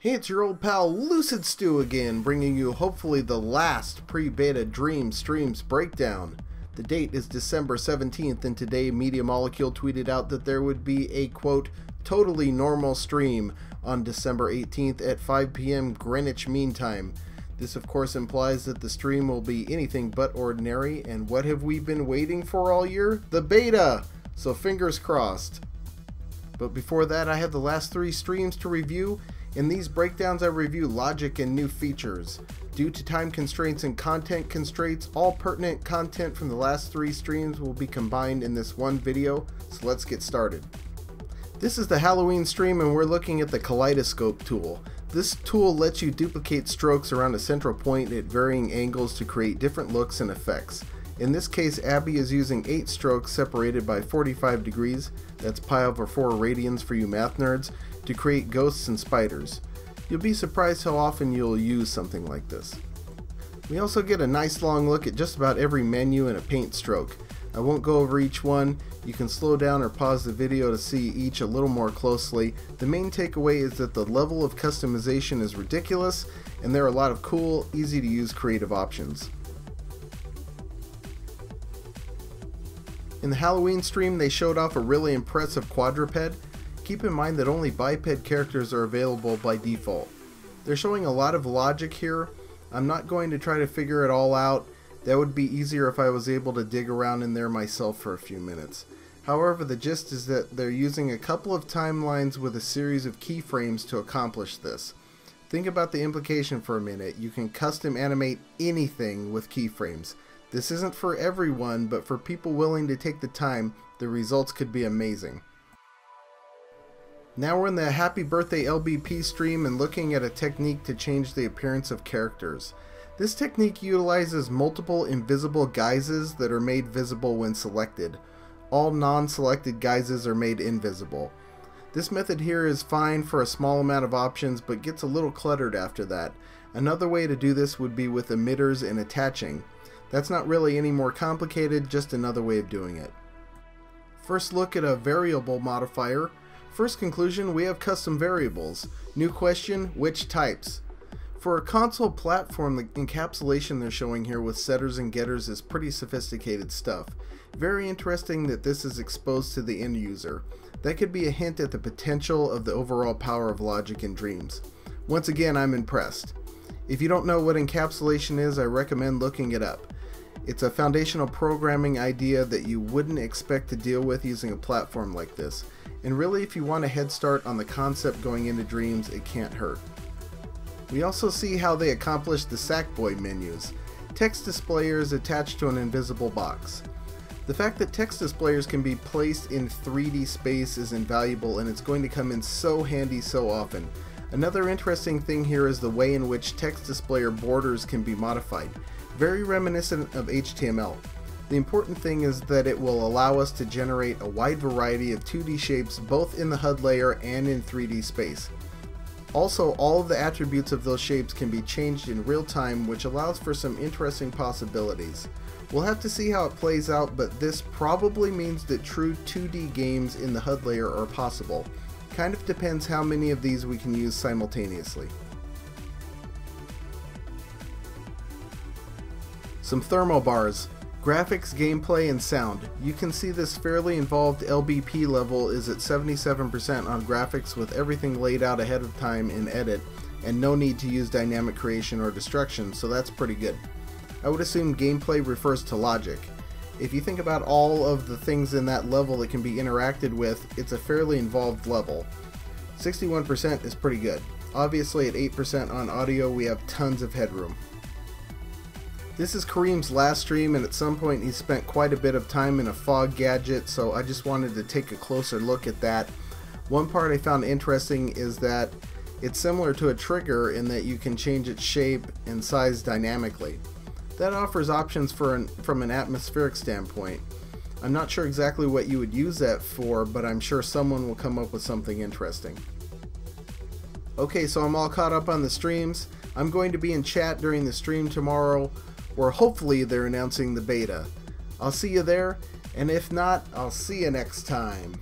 Hey, it's your old pal Lucid Stew again, bringing you hopefully the last pre-beta Dream Streams breakdown. The date is December 17th, and today Media Molecule tweeted out that there would be a, quote, totally normal stream on December 18th at 5 p.m. Greenwich Mean Time. This of course implies that the stream will be anything but ordinary, and what have we been waiting for all year? The beta! So fingers crossed. But before that, I have the last 3 streams to review. In these breakdowns, I review logic and new features. Due to time constraints and content constraints, all pertinent content from the last 3 streams will be combined in this one video, so let's get started. This is the Halloween stream, and we're looking at the kaleidoscope tool. This tool lets you duplicate strokes around a central point at varying angles to create different looks and effects. In this case, Abby is using 8 strokes separated by 45 degrees, that's pi over 4 radians for you math nerds, to create ghosts and spiders. You'll be surprised how often you'll use something like this. We also get a nice long look at just about every menu and a paint stroke. I won't go over each one. You can slow down or pause the video to see each a little more closely. The main takeaway is that the level of customization is ridiculous, and there are a lot of cool, easy to use creative options. In the Halloween stream, they showed off a really impressive quadruped. Keep in mind that only biped characters are available by default. They're showing a lot of logic here. I'm not going to try to figure it all out. That would be easier if I was able to dig around in there myself for a few minutes. However, the gist is that they're using a couple of timelines with a series of keyframes to accomplish this. Think about the implication for a minute. You can custom animate anything with keyframes. This isn't for everyone, but for people willing to take the time, the results could be amazing. Now we're in the Happy Birthday LBP stream and looking at a technique to change the appearance of characters. This technique utilizes multiple invisible guises that are made visible when selected. All non-selected guises are made invisible. This method here is fine for a small amount of options, but gets a little cluttered after that. Another way to do this would be with emitters and attaching. That's not really any more complicated, just another way of doing it. First look at a variable modifier. First conclusion, we have custom variables. New question, which types? For a console platform, the encapsulation they're showing here with setters and getters is pretty sophisticated stuff. Very interesting that this is exposed to the end user. That could be a hint at the potential of the overall power of logic in Dreams. Once again, I'm impressed. If you don't know what encapsulation is, I recommend looking it up. It's a foundational programming idea that you wouldn't expect to deal with using a platform like this. And really, if you want a head start on the concept going into Dreams, it can't hurt. We also see how they accomplished the Sackboy menus. Text displayers attached to an invisible box. The fact that text displayers can be placed in 3D space is invaluable, and it's going to come in so handy so often. Another interesting thing here is the way in which text displayer borders can be modified. Very reminiscent of HTML. The important thing is that it will allow us to generate a wide variety of 2D shapes both in the HUD layer and in 3D space. Also, all of the attributes of those shapes can be changed in real time, which allows for some interesting possibilities. We'll have to see how it plays out, but this probably means that true 2D games in the HUD layer are possible. Kind of depends how many of these we can use simultaneously. Some thermal bars. Graphics, gameplay, and sound. You can see this fairly involved LBP level is at 77% on graphics with everything laid out ahead of time in edit, and no need to use dynamic creation or destruction, so that's pretty good. I would assume gameplay refers to logic. If you think about all of the things in that level that can be interacted with, it's a fairly involved level. 61% is pretty good. Obviously at 8% on audio we have tons of headroom. This is Kareem's last stream, and at some point he spent quite a bit of time in a fog gadget, so I just wanted to take a closer look at that. One part I found interesting is that it's similar to a trigger in that you can change its shape and size dynamically. That offers options from an atmospheric standpoint. I'm not sure exactly what you would use that for, but I'm sure someone will come up with something interesting. Okay, so I'm all caught up on the streams. I'm going to be in chat during the stream tomorrow, where hopefully they're announcing the beta. I'll see you there, and if not, I'll see you next time.